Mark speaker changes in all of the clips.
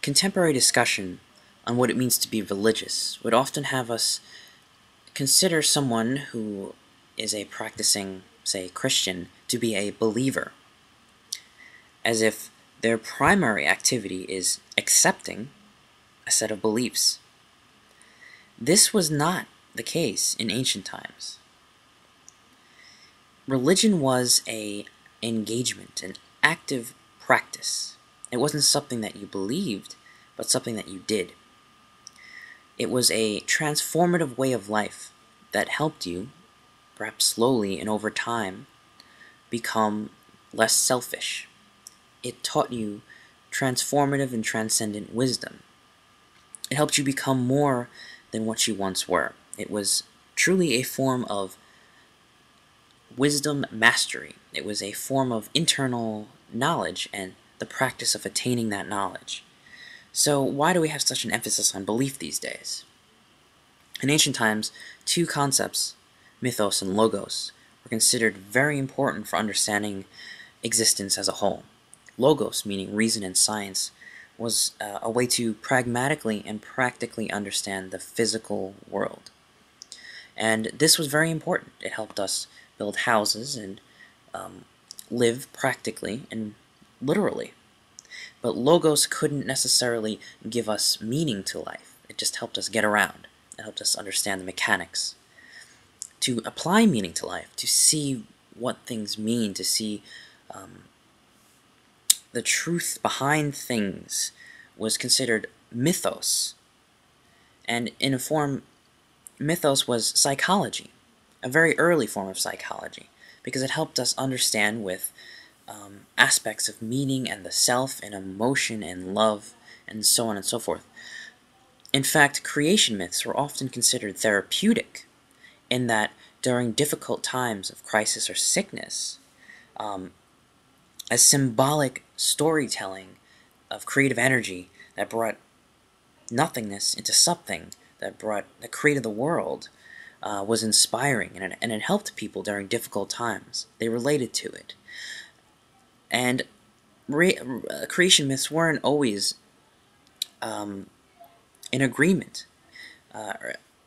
Speaker 1: Contemporary discussion on what it means to be religious would often have us consider someone who is a practicing, say, Christian to be a believer, as if their primary activity is accepting a set of beliefs. This was not the case in ancient times. Religion was an engagement, an active practice. It wasn't something that you believed, but something that you did. It was a transformative way of life that helped you, perhaps slowly and over time, become less selfish. It taught you transformative and transcendent wisdom. It helped you become more than what you once were. It was truly a form of wisdom mastery. It was a form of internal knowledge and the practice of attaining that knowledge. So why do we have such an emphasis on belief these days? In ancient times, two concepts, mythos and logos, were considered very important for understanding existence as a whole. Logos, meaning reason and science, was a way to pragmatically and practically understand the physical world. And this was very important. It helped us build houses and live practically and literally. But logos couldn't necessarily give us meaning to life. It just helped us get around. It helped us understand the mechanics. To apply meaning to life, to see what things mean, to see the truth behind things, was considered mythos. And in a form, mythos was psychology, a very early form of psychology, because it helped us understand with aspects of meaning and the self and emotion and love and so on and so forth. In fact, creation myths were often considered therapeutic in that during difficult times of crisis or sickness, a symbolic storytelling of creative energy that brought nothingness into something, that created the world, was inspiring, and it helped people during difficult times. They related to it. And creation myths weren't always in agreement.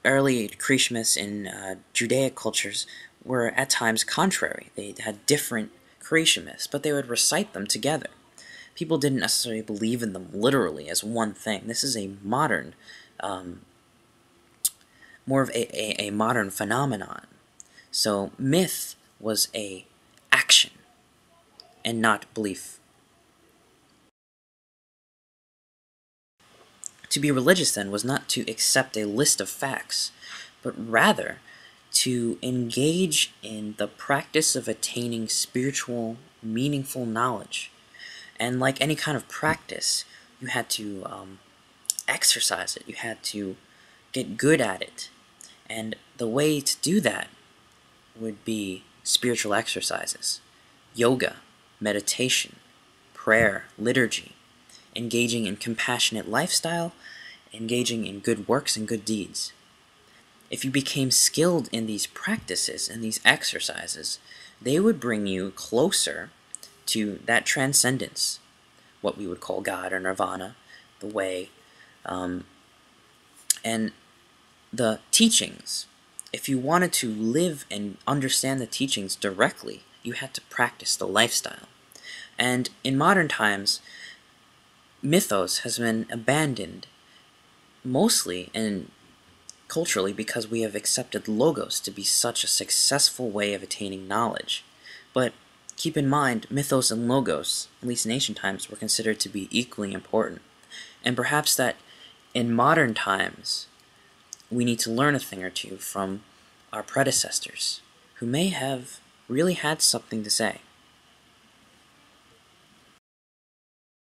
Speaker 1: Early creation myths in Judaic cultures were at times contrary. They had different creation myths, but they would recite them together. People didn't necessarily believe in them literally as one thing. This is a modern, more of a modern phenomenon. So myth was a action and not belief. To be religious, then, was not to accept a list of facts, but rather to engage in the practice of attaining spiritual, meaningful knowledge. And like any kind of practice, you had to exercise it. You had to get good at it. And the way to do that would be spiritual exercises, yoga, meditation, prayer, liturgy, engaging in compassionate lifestyle, engaging in good works and good deeds. If you became skilled in these practices and these exercises, they would bring you closer to that transcendence, what we would call God or nirvana, the way, and the teachings. If you wanted to live and understand the teachings directly, you had to practice the lifestyle. And in modern times, mythos has been abandoned mostly and culturally because we have accepted logos to be such a successful way of attaining knowledge. But keep in mind, mythos and logos, at least in ancient times, were considered to be equally important. And perhaps that in modern times, we need to learn a thing or two from our predecessors, who may have really had something to say.